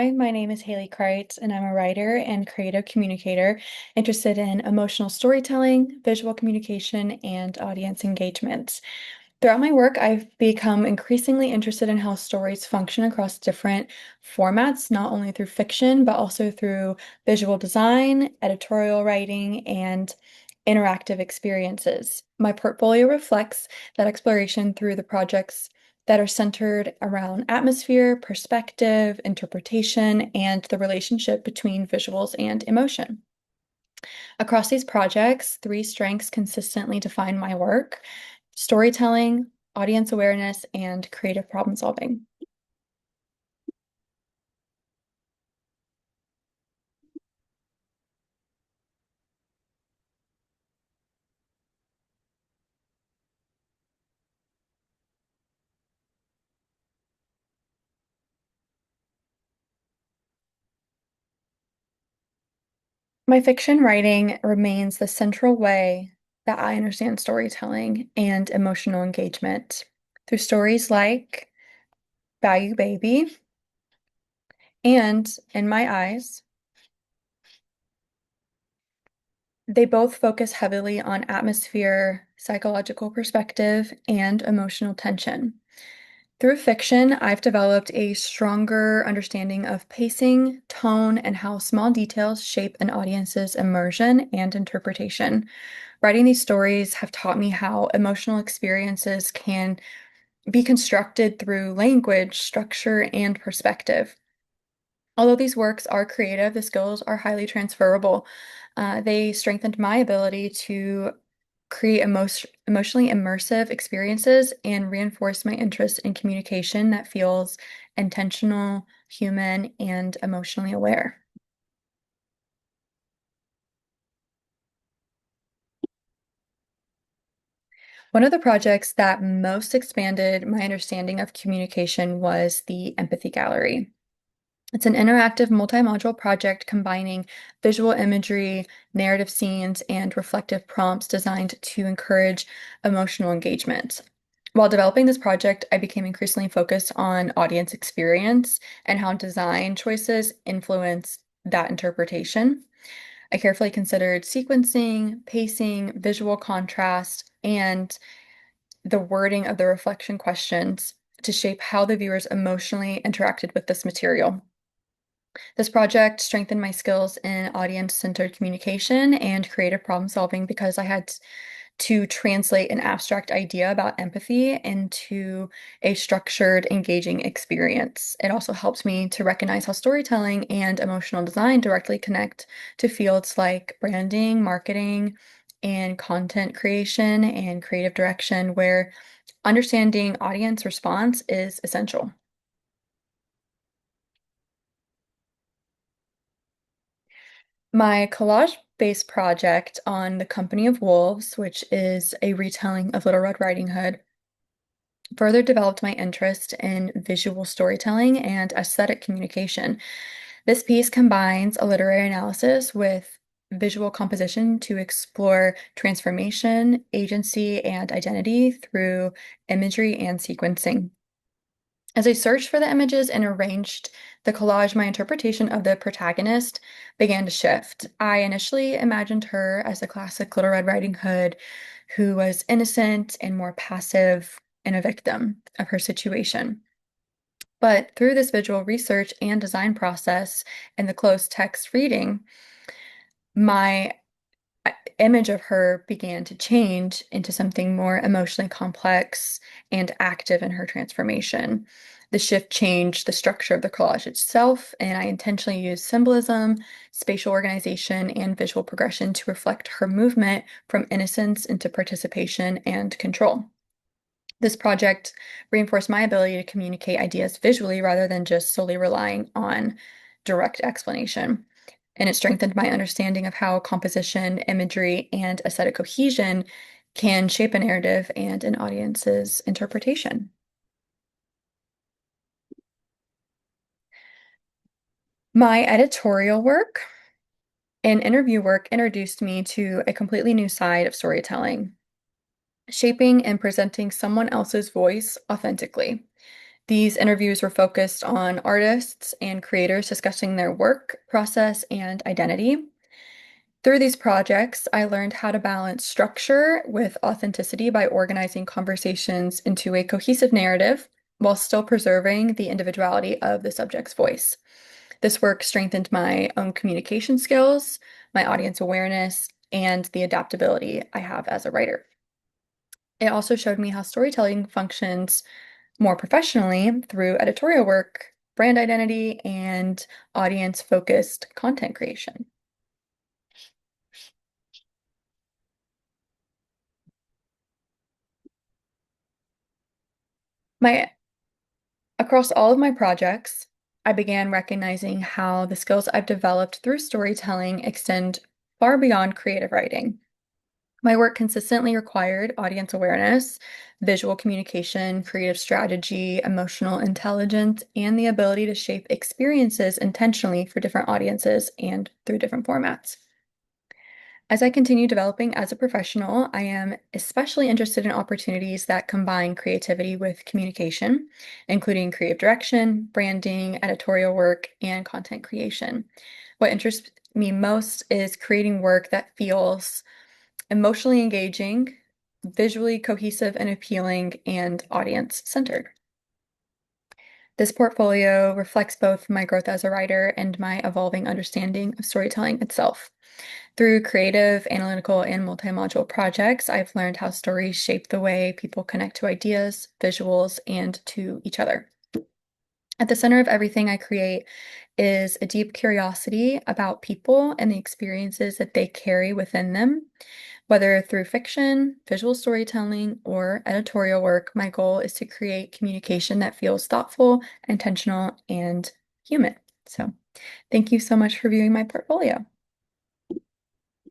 Hi, my name is Haley Kreitz, and I'm a writer and creative communicator interested in emotional storytelling, visual communication, and audience engagement. Throughout my work, I've become increasingly interested in how stories function across different formats, not only through fiction, but also through visual design, editorial writing, and interactive experiences. My portfolio reflects that exploration through the projects that are centered around atmosphere, perspective, interpretation, and the relationship between visuals and emotion. Across these projects, three strengths consistently define my work: storytelling, audience awareness, and creative problem solving. My fiction writing remains the central way that I understand storytelling and emotional engagement through stories like Bayou Baby and In My Eyes. They both focus heavily on atmosphere, psychological perspective, and emotional tension. Through fiction, I've developed a stronger understanding of pacing, tone, and how small details shape an audience's immersion and interpretation. Writing these stories have taught me how emotional experiences can be constructed through language, structure, and perspective. Although these works are creative, the skills are highly transferable. They strengthened my ability to create emotionally immersive experiences and reinforce my interest in communication that feels intentional, human, and emotionally aware. One of the projects that most expanded my understanding of communication was the Empathy Gallery. It's an interactive multi-module project combining visual imagery, narrative scenes, and reflective prompts designed to encourage emotional engagement. While developing this project, I became increasingly focused on audience experience and how design choices influence that interpretation. I carefully considered sequencing, pacing, visual contrast, and the wording of the reflection questions to shape how the viewers emotionally interacted with this material. This project strengthened my skills in audience-centered communication and creative problem solving because I had to translate an abstract idea about empathy into a structured, engaging experience. It also helped me to recognize how storytelling and emotional design directly connect to fields like branding, marketing, and content creation and creative direction, where understanding audience response is essential. My collage-based project on The Company of Wolves, which is a retelling of Little Red Riding Hood, further developed my interest in visual storytelling and aesthetic communication. This piece combines a literary analysis with visual composition to explore transformation, agency, and identity through imagery and sequencing. As I searched for the images and arranged the collage, my interpretation of the protagonist began to shift. I initially imagined her as a classic Little Red Riding Hood who was innocent and more passive and a victim of her situation. But through this visual research and design process and the close text reading, my image of her began to change into something more emotionally complex and active in her transformation. The shift changed the structure of the collage itself, and I intentionally used symbolism, spatial organization, and visual progression to reflect her movement from innocence into participation and control. This project reinforced my ability to communicate ideas visually rather than just solely relying on direct explanation. And it strengthened my understanding of how composition, imagery, and aesthetic cohesion can shape a narrative and an audience's interpretation. My editorial work and interview work introduced me to a completely new side of storytelling, shaping and presenting someone else's voice authentically. These interviews were focused on artists and creators discussing their work, process, and identity. Through these projects, I learned how to balance structure with authenticity by organizing conversations into a cohesive narrative while still preserving the individuality of the subject's voice. This work strengthened my own communication skills, my audience awareness, and the adaptability I have as a writer. It also showed me how storytelling functions more professionally through editorial work, brand identity, and audience-focused content creation. My Across all of my projects, I began recognizing how the skills I've developed through storytelling extend far beyond creative writing. My work consistently required audience awareness, visual communication, creative strategy, emotional intelligence, and the ability to shape experiences intentionally for different audiences and through different formats. As I continue developing as a professional, I am especially interested in opportunities that combine creativity with communication, including creative direction, branding, editorial work, and content creation. What interests me most is creating work that feels emotionally engaging, visually cohesive and appealing, and audience-centered. This portfolio reflects both my growth as a writer and my evolving understanding of storytelling itself. Through creative, analytical, and multi-module projects, I've learned how stories shape the way people connect to ideas, visuals, and to each other. At the center of everything I create is a deep curiosity about people and the experiences that they carry within them. Whether through fiction, visual storytelling, or editorial work, my goal is to create communication that feels thoughtful, intentional, and human. So, thank you so much for viewing my portfolio.